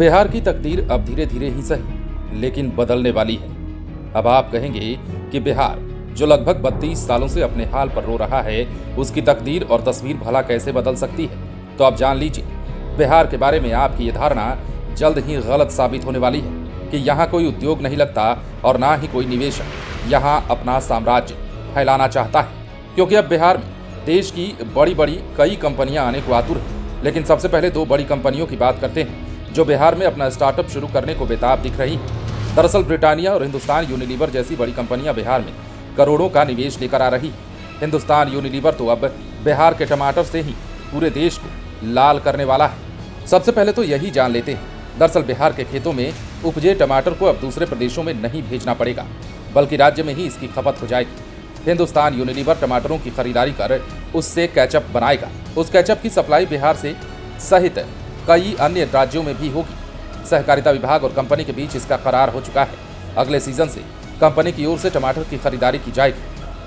बिहार की तकदीर अब धीरे धीरे ही सही लेकिन बदलने वाली है। अब आप कहेंगे कि बिहार जो लगभग 32 सालों से अपने हाल पर रो रहा है, उसकी तकदीर और तस्वीर भला कैसे बदल सकती है। तो अब जान लीजिए, बिहार के बारे में आपकी ये धारणा जल्द ही गलत साबित होने वाली है कि यहाँ कोई उद्योग नहीं लगता और ना ही कोई निवेशक यहाँ अपना साम्राज्य फैलाना चाहता है। क्योंकि अब बिहार में देश की बड़ी बड़ी कई कंपनियां आने को आतुर हैं। लेकिन सबसे पहले दो बड़ी कंपनियों की बात करते हैं जो बिहार में अपना स्टार्टअप शुरू करने को बेताब दिख रही हैं। दरअसल ब्रिटानिया और हिंदुस्तान यूनिलीवर जैसी बड़ी कंपनियां बिहार में करोड़ों का निवेश लेकर आ रही हैं। हिंदुस्तान यूनिलीवर तो अब बिहार के टमाटर से ही पूरे देश को लाल करने वाला है। सबसे पहले तो यही जान लेते हैं, दरअसल बिहार के खेतों में उपजे टमाटर को अब दूसरे प्रदेशों में नहीं भेजना पड़ेगा, बल्कि राज्य में ही इसकी खपत हो जाएगी। हिंदुस्तान यूनिलीवर टमाटरों की खरीदारी कर उससे केचप बनाएगा। उस केचप की सप्लाई बिहार से सहित कई अन्य राज्यों में भी होगी। सहकारिता विभाग और कंपनी के बीच इसका करार हो चुका है। अगले सीजन से कंपनी की ओर से टमाटर की खरीदारी की जाएगी।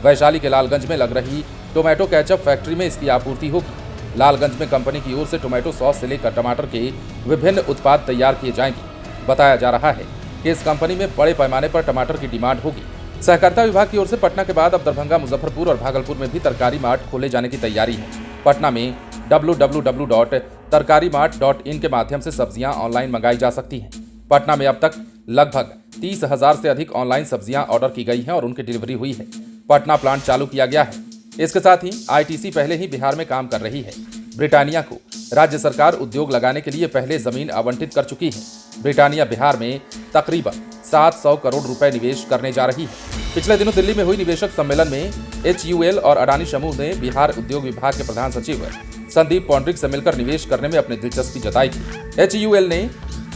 वैशाली के लालगंज में लग रही टोमेटो केचप फैक्ट्री में इसकी आपूर्ति होगी। लालगंज में कंपनी की ओर से टोमेटो सॉस से लेकर टमाटर के विभिन्न उत्पाद तैयार किए जाएंगे। बताया जा रहा है कि इस कंपनी में बड़े पैमाने पर टमाटर की डिमांड होगी। सहकारिता विभाग की ओर से पटना के बाद अब दरभंगा, मुजफ्फरपुर और भागलपुर में भी तरकारी मार्ट खोले जाने की तैयारी है। पटना में www.tarkarimart.in के माध्यम से सब्जियां ऑनलाइन मंगाई जा सकती हैं। पटना में अब तक लगभग 30,000 से अधिक ऑनलाइन सब्जियां ऑर्डर की गई हैं और उनकी डिलीवरी हुई है। पटना प्लांट चालू किया गया है। इसके साथ ही आईटीसी पहले ही बिहार में काम कर रही है। ब्रिटानिया को राज्य सरकार उद्योग लगाने के लिए पहले जमीन आवंटित कर चुकी है। ब्रिटानिया बिहार में तकरीबन 700 करोड़ रुपए निवेश करने जा रही है। पिछले दिनों दिल्ली में हुई निवेशक सम्मेलन में HUL और अडानी समूह ने बिहार उद्योग विभाग के प्रधान सचिव संदीप पौंड्रिक से मिलकर निवेश करने में अपनी दिलचस्पी जताई थी। HUL ने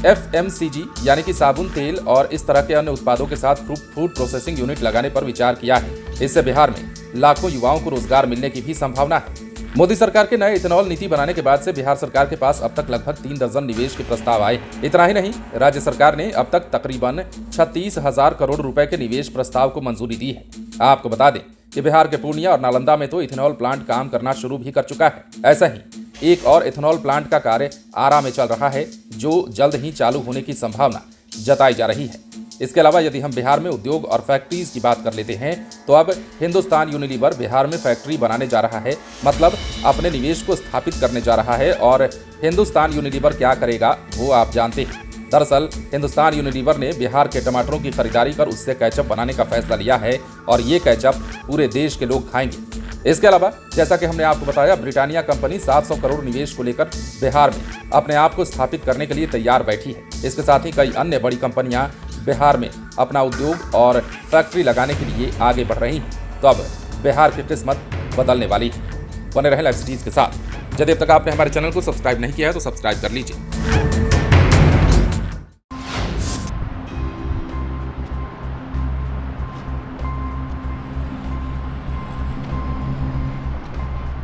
FMCG यानी कि साबुन, तेल और इस तरह के अन्य उत्पादों के साथ फूड प्रोसेसिंग यूनिट लगाने पर विचार किया है। इससे बिहार में लाखों युवाओं को रोजगार मिलने की भी संभावना है। मोदी सरकार के नए इथेनॉल नीति बनाने के बाद से बिहार सरकार के पास अब तक लगभग 3 दर्जन निवेश के प्रस्ताव आए हैं। इतना ही नहीं, राज्य सरकार ने अब तक तकरीबन 36,000 करोड़ रुपए के निवेश प्रस्ताव को मंजूरी दी है। आपको बता दें कि बिहार के पूर्णिया और नालंदा में तो इथेनॉल प्लांट काम करना शुरू भी कर चुका है। ऐसा ही एक और इथेनॉल प्लांट का कार्य आरा में चल रहा है, जो जल्द ही चालू होने की संभावना जताई जा रही है। इसके अलावा यदि हम बिहार में उद्योग और फैक्ट्रीज की बात कर लेते हैं तो अब हिंदुस्तान यूनिलीवर बिहार में फैक्ट्री बनाने जा रहा है, मतलब अपने निवेश को स्थापित करने जा रहा है। और हिंदुस्तान यूनिलीवर क्या करेगा वो आप जानते हैं। दरअसल हिंदुस्तान यूनिलीवर ने बिहार के टमाटरों की खरीदारी कर उससे केचप बनाने का फैसला लिया है और ये केचप पूरे देश के लोग खाएंगे। इसके अलावा जैसा कि हमने आपको बताया, ब्रिटानिया कंपनी 700 करोड़ निवेश को लेकर बिहार में अपने आप को स्थापित करने के लिए तैयार बैठी है। इसके साथ ही कई अन्य बड़ी कंपनियां बिहार में अपना उद्योग और फैक्ट्री लगाने के लिए आगे बढ़ रही हैं। तो अब बिहार की किस्मत बदलने वाली है। बने रहें लाइव सिटीज के साथ। यदि अब तक आपने हमारे चैनल को सब्सक्राइब नहीं किया है तो सब्सक्राइब कर लीजिए।